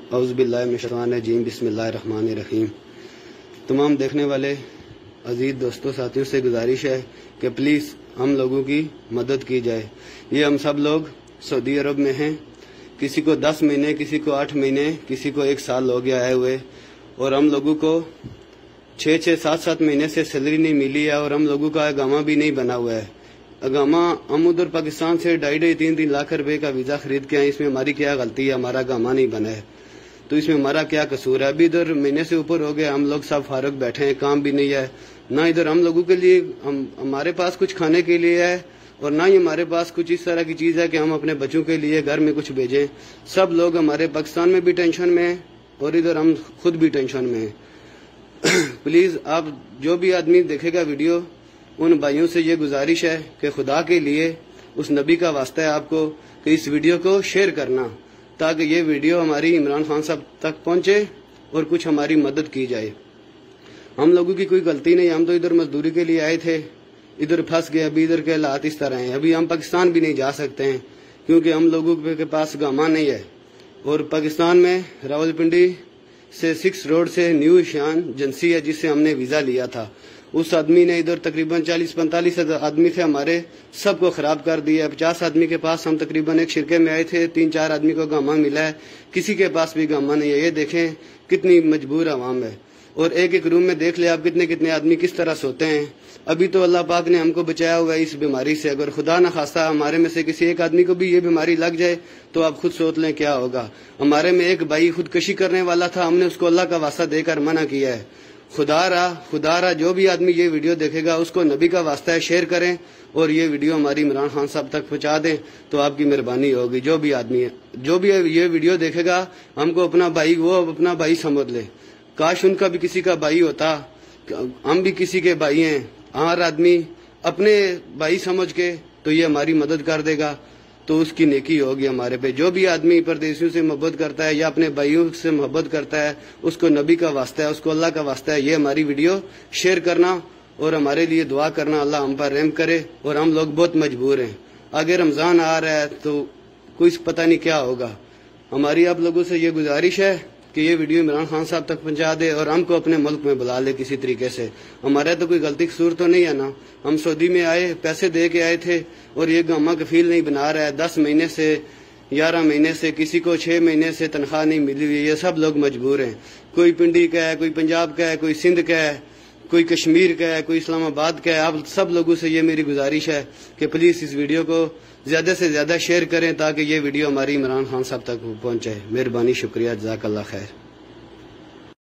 اعوذ باللہ من الشیطان الرجیم بسم اللہ الرحمن الرحیم۔ تمام دیکھنے والے عزیز دوستوں ساتھیوں سے گزارش ہے کہ پلیز ہم لوگوں کی مدد کی جائے۔ یہ ہم سب لوگ سعودی عرب میں ہیں، کسی کو 10 مہینے، کسی کو 8 مہینے، کسی کو 1 سال ہو گیا آئے ہوئے، اور ہم لوگوں کو 6 7 مہینے سے سیلری نہیں ملی ہے، اور ہم لوگوں کا اقامہ بھی نہیں بنا ہوا ہے۔ اقامہ ہم ادھر پاکستان سے 2.5-3 لاکھ روپے کا ویزا خرید کے آئے، اس میں ہماری کیا غلطی ہے؟ ہمارا اقامہ نہیں بنا ہے تو اس میں ہمارا کیا قصور ہے؟ ابھی ادھر مہینے سے اوپر ہو گیا، ہم لوگ سب فارغ بیٹھے ہیں، کام بھی نہیں ہے، نہ ادھر ہم لوگوں کے لیے ہمارے پاس کچھ کھانے کے لیے ہے، اور نہ ہی ہمارے پاس کچھ اس طرح کی چیز ہے کہ ہم اپنے بچوں کے لیے گھر میں کچھ بھیجیں۔ سب لوگ ہمارے پاکستان میں بھی ٹینشن میں ہیں اور ادھر ہم خود بھی ٹینشن میں ہیں۔ پلیز آپ جو بھی آدمی دیکھے گا ویڈیو، ان بھائیوں سے یہ گزارش ہے کہ خدا کے لیے اس نبی کا واسطہ ہے آپ کو کہ اس ویڈیو کو شیئر کرنا، تاکہ یہ ویڈیو ہماری عمران خان صاحب تک پہنچے اور کچھ ہماری مدد کی جائے۔ ہم لوگوں کی کوئی غلطی نہیں، ہم تو ادھر مزدوری کے لیے آئے تھے، ادھر پھنس گئے، ابھی ادھر کے حالات اس طرح ہیں، ابھی ہم پاکستان بھی نہیں جا سکتے ہیں کیونکہ ہم لوگوں کے پاس اقامہ نہیں ہے۔ اور پاکستان میں راولپنڈی سے 6 روڈ سے نیو شان ایجنسی ہے جس سے ہم نے ویزا لیا تھا، اس آدمی نے ادھر تقریباً 40-45 آدمی تھے ہمارے، سب کو خراب کر دیا۔ 50 آدمی کے پاس ہم تقریباً ایک شرکے میں آئے تھے، 3-4 آدمی کو اقامہ ملا ہے، کسی کے پاس بھی اقامہ نہیں ہے۔ یہ دیکھیں کتنی مجبور عوام ہے، اور ایک روم میں دیکھ لیں آپ کتنے آدمی کس طرح سوتے ہیں۔ ابھی تو اللہ پاک نے ہم کو بچایا ہوا ہے اس بیماری سے، اگر خدا نہ خواستہ ہمارے میں سے کسی ایک آدمی کو بھی یہ بیماری لگ جائے تو آپ خود سوچ لیں کیا ہوگا۔ ہمارے میں ایک بھائی خودکشی کرنے والا تھا، ہم نے اس کو اللہ کا واسطہ دے کر منع کیا ہے۔ خدا را جو بھی آدمی یہ ویڈیو دیکھے گا اس کو نبی کا واسطہ ہے شیئر کریں، اور یہ ویڈیو ہماری عمران خان صاحب تک پہنچا دیں تو آپ کی مہربانی ہوگی۔ جو بھی آدمی ہے، جو بھی یہ ویڈیو دیکھے گا، ہم کو اپنا بھائی سمجھ لے، کاش ان کا بھی کسی کا بھائی ہوتا، ہم بھی کسی کے بھائی ہیں، ہر آدمی اپنے بھائی سمجھ کے تو یہ ہماری مدد کر دے گا تو اس کی نیکی ہوگی ہمارے پہ۔ جو بھی آدمی پردیسیوں سے محبت کرتا ہے یا اپنے بھائیوں سے محبت کرتا ہے، اس کو نبی کا واسطہ ہے، اس کو اللہ کا واسطہ ہے، یہ ہماری ویڈیو شیئر کرنا اور ہمارے لیے دعا کرنا، اللہ ہم پر رحم کرے۔ اور ہم لوگ بہت مجبور ہیں، آگے رمضان آ رہا ہے تو کوئی پتہ نہیں کیا ہوگا۔ ہماری آپ لوگوں سے یہ گزارش ہے کہ یہ ویڈیو عمران خان صاحب تک پہنچا دے اور ہم کو اپنے ملک میں بلا لے کسی طریقے سے۔ ہمارا تو کوئی غلطی قصور تو نہیں ہے نا، ہم سعودی میں آئے، پیسے دے کے آئے تھے، اور یہ اقامہ کفیل نہیں بنا رہا ہے۔ 10 مہینے سے 11 مہینے سے، کسی کو 6 مہینے سے تنخواہ نہیں ملی ہوئی، یہ سب لوگ مجبور ہیں۔ کوئی پنڈی کا ہے، کوئی پنجاب کا ہے، کوئی سندھ کا ہے، کوئی کشمیر کا ہے، کوئی اسلام آباد کا ہے۔ آپ سب لوگوں سے یہ میری گزارش ہے کہ پلیز اس ویڈیو کو زیادہ سے زیادہ شیئر کریں تاکہ یہ ویڈیو ہماری عمران خان صاحب تک پہنچے۔ مہربانی، شکریہ، جزاک اللہ خیر۔